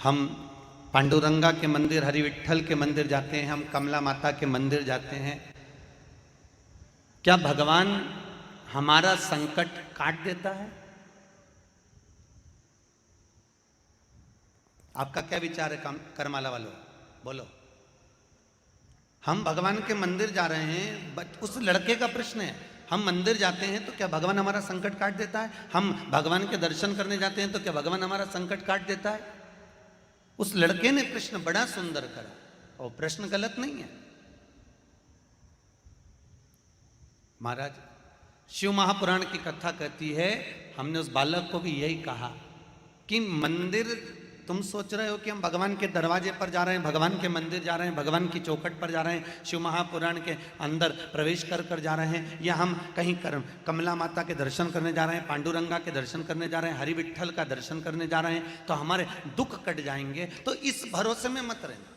हम पांडुरंगा के मंदिर, हरि विट्ठल के मंदिर जाते हैं, हम कमला माता के मंदिर जाते हैं। क्या भगवान हमारा संकट काट देता है? आपका क्या विचार है करमाला वालों, बोलो। हम भगवान के मंदिर जा रहे हैं, बट उस लड़के का प्रश्न है, हम मंदिर जाते हैं तो क्या भगवान हमारा संकट काट देता है? हम भगवान के दर्शन करने जाते हैं तो क्या भगवान हमारा संकट काट देता है? उस लड़के ने प्रश्न बड़ा सुंदर करा और प्रश्न गलत नहीं है। महाराज, शिव महापुराण की कथा कहती है, हमने उस बालक को भी यही कहा कि मंदिर, तुम सोच रहे हो कि हम भगवान के दरवाजे पर जा रहे हैं, भगवान के मंदिर जा रहे हैं, भगवान की चौखट पर जा रहे हैं, शिव महापुराण के अंदर प्रवेश कर कर जा रहे हैं, या हम कहीं कमला माता के दर्शन करने जा रहे हैं, पांडुरंगा के दर्शन करने जा रहे हैं, हरि विट्ठल का दर्शन करने जा रहे हैं, तो हमारे दुख कट जाएंगे। तो इस भरोसे में मत रहना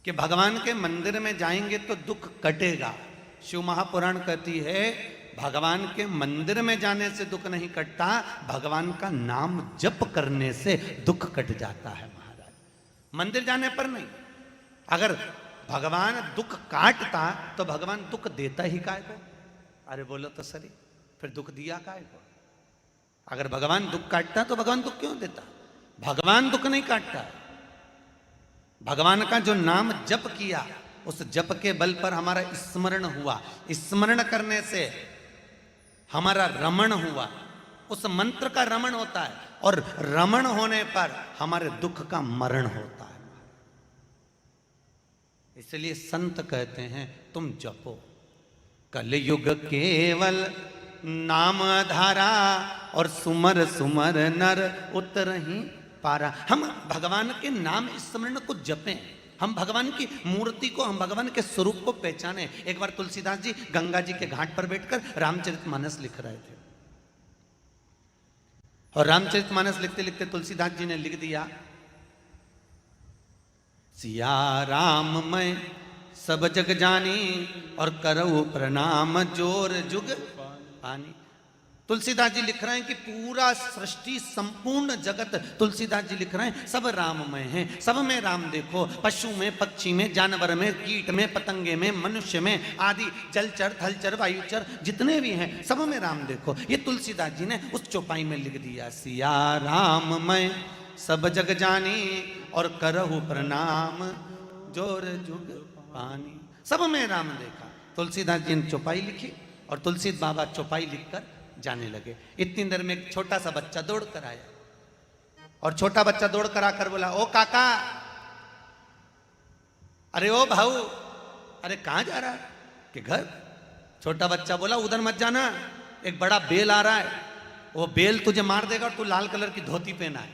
कि भगवान के मंदिर में जाएंगे तो दुख कटेगा। शिव महापुराण कहती है भगवान के मंदिर में जाने से दुख नहीं कटता, भगवान का नाम जप करने से दुख कट जाता है महाराज, मंदिर जाने पर नहीं। अगर भगवान दुख काटता तो भगवान दुख देता ही काय को? अरे बोलो तो सही, फिर दुख दिया काय को? अगर भगवान दुख काटता तो भगवान दुख क्यों देता? भगवान दुख नहीं काटता। भगवान का जो नाम जप किया, उस जप के बल पर हमारा स्मरण हुआ, स्मरण करने से हमारा रमण हुआ, उस मंत्र का रमण होता है, और रमण होने पर हमारे दुख का मरण होता है। इसलिए संत कहते हैं तुम जपो, कलयुग केवल नाम धारा, और सुमर सुमर नर उतरहि पारा। हम भगवान के नाम स्मरण को जपें, हम भगवान की मूर्ति को, हम भगवान के स्वरूप को पहचाने। एक बार तुलसीदास जी गंगा जी के घाट पर बैठकर रामचरितमानस लिख रहे थे, और रामचरितमानस लिखते लिखते तुलसीदास जी ने लिख दिया, सिया राम मैं सब जग जानी, और करऊ प्रणाम जोर जुग पानी। तुलसीदास जी लिख रहे हैं कि पूरा सृष्टि, संपूर्ण जगत, तुलसीदास जी लिख रहे हैं सब राममय है, सब में राम देखो, पशु में, पक्षी में, जानवर में, कीट में, पतंगे में, मनुष्य में, आदि जलचर, थलचर, वायुचर जितने भी हैं सब में राम देखो। ये तुलसीदास जी ने उस चौपाई में लिख दिया, सिया राममय सब जग जानी, और करहु प्रणाम जोर जुग पानी। सब में राम देखा। तुलसीदास जी ने चौपाई लिखी, और तुलसी बाबा चौपाई लिखकर जाने लगे। इतनी देर में एक छोटा सा बच्चा दौड़ कर आया, और छोटा बच्चा दौड़ कर आकर बोला, ओ काका, अरे ओ भाऊ, अरे कहां जा रहा है? कि घर। छोटा बच्चा बोला, उधर मत जाना, एक बड़ा बेल आ रहा है, वो बेल तुझे मार देगा, और तू लाल कलर की धोती पहना है,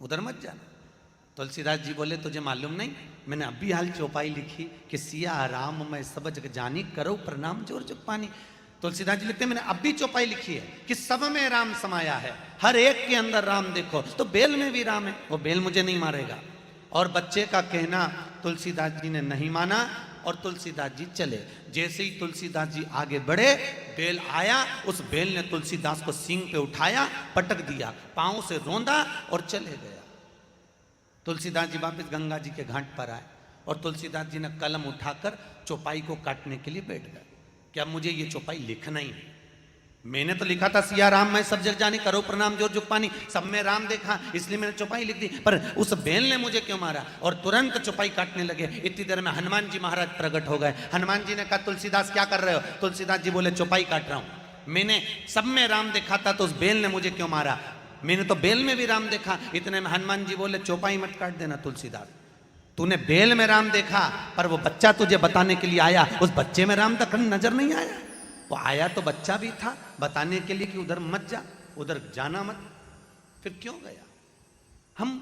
उधर मत जाना। तुलसीदास जी बोले, तुझे मालूम नहीं, मैंने अभी हाल चौपाई लिखी कि सिया राम मैं सब जग जानी, करो प्रणाम जोर जुग पानी। तुलसीदास जी लिखते हैं, मैंने अभी चौपाई लिखी है कि सब में राम समाया है, हर एक के अंदर राम देखो, तो बेल में भी राम है, वो बेल मुझे नहीं मारेगा। और बच्चे का कहना तुलसीदास जी ने नहीं माना, और तुलसीदास जी चले। जैसे ही तुलसीदास जी आगे बढ़े, बेल आया, उस बेल ने तुलसीदास को सींग पे उठाया, पटक दिया, पांव से रोंदा और चले गया। तुलसीदास जी वापस गंगा जी के घाट पर आए, और तुलसीदास जी ने कलम उठाकर चौपाई को काटने के लिए बैठ गए। क्या मुझे ये चौपाई लिखना ही? मैंने तो लिखा था सिया राम मैं सब जग जानी, करो प्रणाम जोर जुग पानी, सब में राम देखा, इसलिए मैंने चौपाई लिख दी, पर उस बेल ने मुझे क्यों मारा? और तुरंत चौपाई काटने लगे। इतनी देर में हनुमान जी महाराज प्रकट हो गए। हनुमान जी ने कहा, तुलसीदास क्या कर रहे हो? तुलसीदास जी बोले, चौपाई काट रहा हूं, मैंने सब में राम देखा था, तो उस बेल ने मुझे क्यों मारा? मैंने तो बेल में भी राम देखा। इतने में हनुमान जी बोले, चौपाई मत काट देना तुलसीदास, तूने बेल में राम देखा, पर वो बच्चा तुझे बताने के लिए आया, उस बच्चे में राम तक नजर नहीं आया। वो आया तो बच्चा भी था बताने के लिए कि उधर मत जा, उधर जाना मत, फिर क्यों गया? हम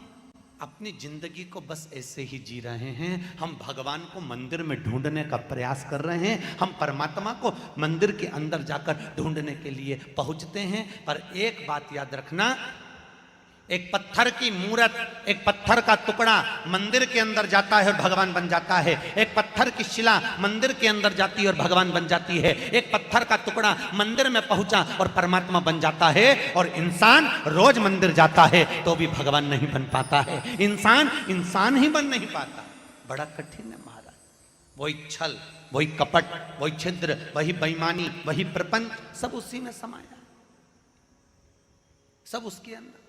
अपनी जिंदगी को बस ऐसे ही जी रहे हैं। हम भगवान को मंदिर में ढूंढने का प्रयास कर रहे हैं, हम परमात्मा को मंदिर के अंदर जाकर ढूंढने के लिए पहुंचते हैं। पर एक बात याद रखना, एक पत्थर की मूर्त, एक पत्थर का टुकड़ा मंदिर के अंदर जाता है और भगवान बन जाता है। एक पत्थर की शिला मंदिर के अंदर जाती है और भगवान बन जाती है। एक पत्थर का टुकड़ा मंदिर में पहुंचा और परमात्मा बन जाता है। और इंसान रोज मंदिर जाता है तो भी भगवान नहीं बन पाता है। इंसान ही बन नहीं पाता। बड़ा कठिन है महाराज। वही छल, वही कपट, वही छिद्र, वही बेईमानी, वही प्रपंच, सब उसी में समाया, सब उसके अंदर।